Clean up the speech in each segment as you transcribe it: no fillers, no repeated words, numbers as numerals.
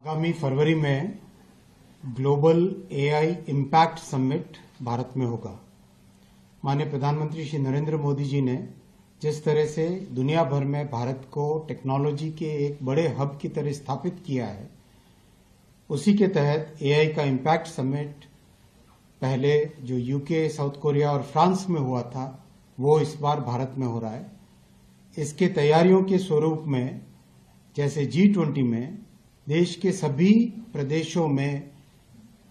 आगामी फरवरी में global AI impact summit Bharat में होगा। माननीय प्रधानमंत्री श्री नरेंद्र मोदी जी ने जिस तरह से दुनिया भर में भारत को टेक्नोलॉजी के एक बड़े हब की तरह स्थापित किया है, उसी के तहत एआई का इम्पैक्ट समिट पहले जो यूके, साउथ कोरिया और फ्रांस में हुआ था, वो इस बार भारत में हो रहा है। इसके तैयारियों के स्वरूप में जैसे G20 में देश के सभी प्रदेशों में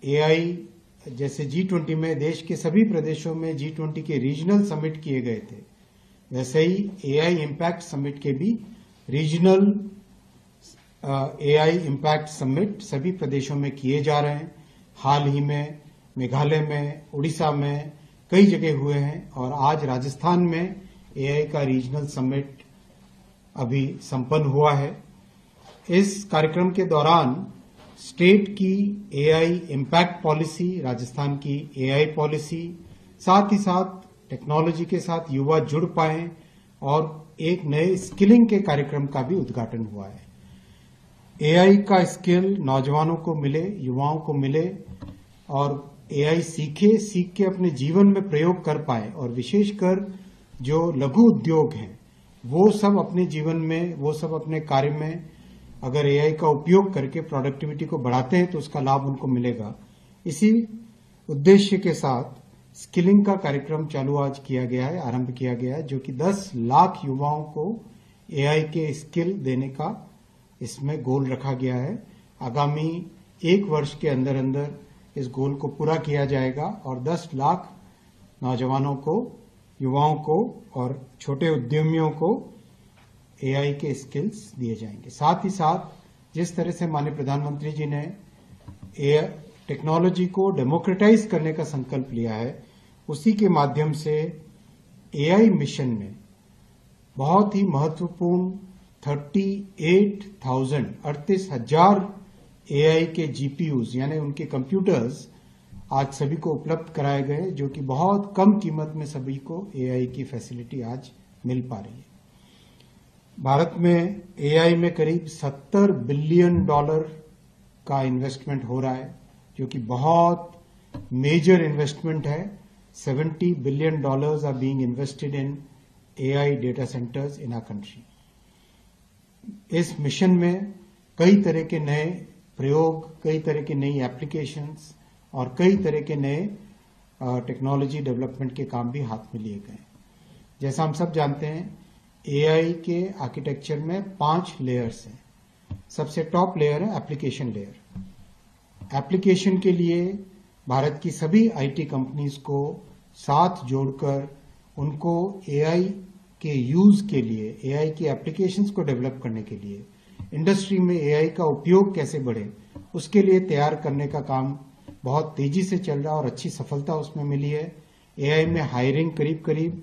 एआई, जैसे G20 में देश के सभी प्रदेशों में G20 के रीजनल समिट किए गए थे, वैसे ही एआई इम्पैक्ट समिट के भी रीजनल एआई इम्पैक्ट समिट सभी प्रदेशों में किए जा रहे हैं। हाल ही में मेघालय में, उड़ीसा में कई जगह हुए हैं और आज राजस्थान में एआई का रीजनल समिट अभी संपन्न हुआ है। इस कार्यक्रम के दौरान स्टेट की एआई इम्पैक्ट पॉलिसी, राजस्थान की एआई पॉलिसी, साथ ही साथ टेक्नोलॉजी के साथ युवा जुड़ पाए और एक नए स्किलिंग के कार्यक्रम का भी उद्घाटन हुआ है। एआई का स्किल नौजवानों को मिले, युवाओं को मिले और एआई सीख के अपने जीवन में प्रयोग कर पाए और विशेषकर जो लघु उद्योग हैं वो सब अपने जीवन में, वो सब अपने कार्य में अगर एआई का उपयोग करके प्रोडक्टिविटी को बढ़ाते हैं तो उसका लाभ उनको मिलेगा। इसी उद्देश्य के साथ स्किलिंग का कार्यक्रम चालू आज किया गया है, आरंभ किया गया है, जो कि 10 लाख युवाओं को एआई के स्किल देने का इसमें गोल रखा गया है। आगामी 1 वर्ष के अंदर अंदर इस गोल को पूरा किया जाएगा और 10 लाख नौजवानों को, युवाओं को और छोटे उद्यमियों को एआई के स्किल्स दिए जाएंगे। साथ ही साथ जिस तरह से माननीय प्रधानमंत्री जी ने टेक्नोलॉजी को डेमोक्रेटाइज करने का संकल्प लिया है, उसी के माध्यम से एआई मिशन में बहुत ही महत्वपूर्ण 38,000 एआई के जीपीयूज यानी उनके कंप्यूटर्स आज सभी को उपलब्ध कराए गए, जो कि बहुत कम कीमत में सभी को एआई की फैसिलिटी आज मिल पा रही है। भारत में एआई में करीब $70 बिलियन का इन्वेस्टमेंट हो रहा है, जो कि बहुत मेजर इन्वेस्टमेंट है। $70 billion are being invested in AI data centres in our country. इस मिशन में कई तरह के नए प्रयोग, कई तरह की नई एप्लीकेशंस और कई तरह के नए टेक्नोलॉजी डेवलपमेंट के काम भी हाथ में लिए गए। जैसा हम सब जानते हैं, एआई के आर्किटेक्चर में 5 लेयर्स हैं। सबसे टॉप लेयर है एप्लीकेशन लेयर। एप्लीकेशन के लिए भारत की सभी आईटी कंपनीज को साथ जोड़कर उनको एआई के यूज के लिए, एआई की एप्लीकेशंस को डेवलप करने के लिए, इंडस्ट्री में एआई का उपयोग कैसे बढ़े, उसके लिए तैयार करने का काम बहुत तेजी से चल रहा है और अच्छी सफलता उसमें मिली है। एआई में हायरिंग करीब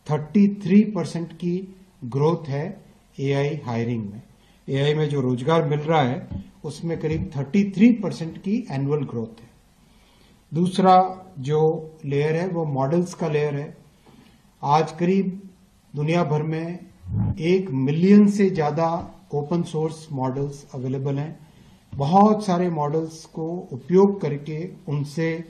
33% की ग्रोथ है एआई हायरिंग में। एआई में जो रोजगार मिल रहा है उसमें करीब 33% की एनुअल ग्रोथ है। दूसरा जो लेयर है वो मॉडल्स का लेयर है। आज करीब दुनिया भर में 1 मिलियन से ज्यादा ओपन सोर्स मॉडल्स अवेलेबल हैं। बहुत सारे मॉडल्स को उपयोग करके उनसे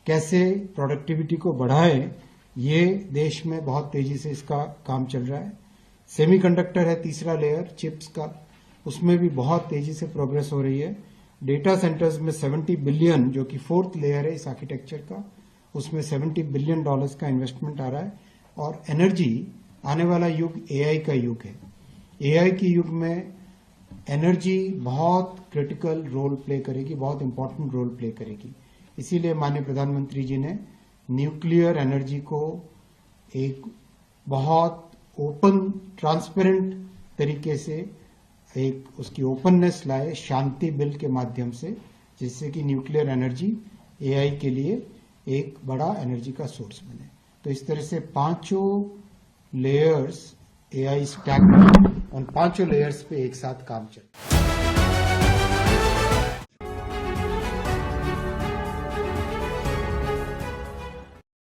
कैसे प्रोडक्टिविटी को बढ़ाएं, ये देश में बहुत तेजी से इसका काम चल रहा है। सेमीकंडक्टर है तीसरा लेयर, चिप्स का, उसमें भी बहुत तेजी से प्रोग्रेस हो रही है। डेटा सेंटर्स में $70 बिलियन, जो कि 4th लेयर है इस आर्किटेक्चर का, उसमें $70 बिलियन का इन्वेस्टमेंट आ रहा है। और एनर्जी, आने वाला युग एआई का युग है। एआई के युग में एनर्जी बहुत क्रिटिकल रोल प्ले करेगी, बहुत इंपॉर्टेंट रोल प्ले करेगी। इसीलिए माननीय प्रधानमंत्री जी ने न्यूक्लियर एनर्जी को एक बहुत ओपन, ट्रांसपेरेंट तरीके से एक उसकी ओपननेस लाए शांति बिल के माध्यम से, जिससे कि न्यूक्लियर एनर्जी एआई के लिए एक बड़ा एनर्जी का सोर्स बने। तो इस तरह से 5 लेयर्स एआई स्टैक, उन 5 लेयर्स पे एक साथ काम चल रहा है।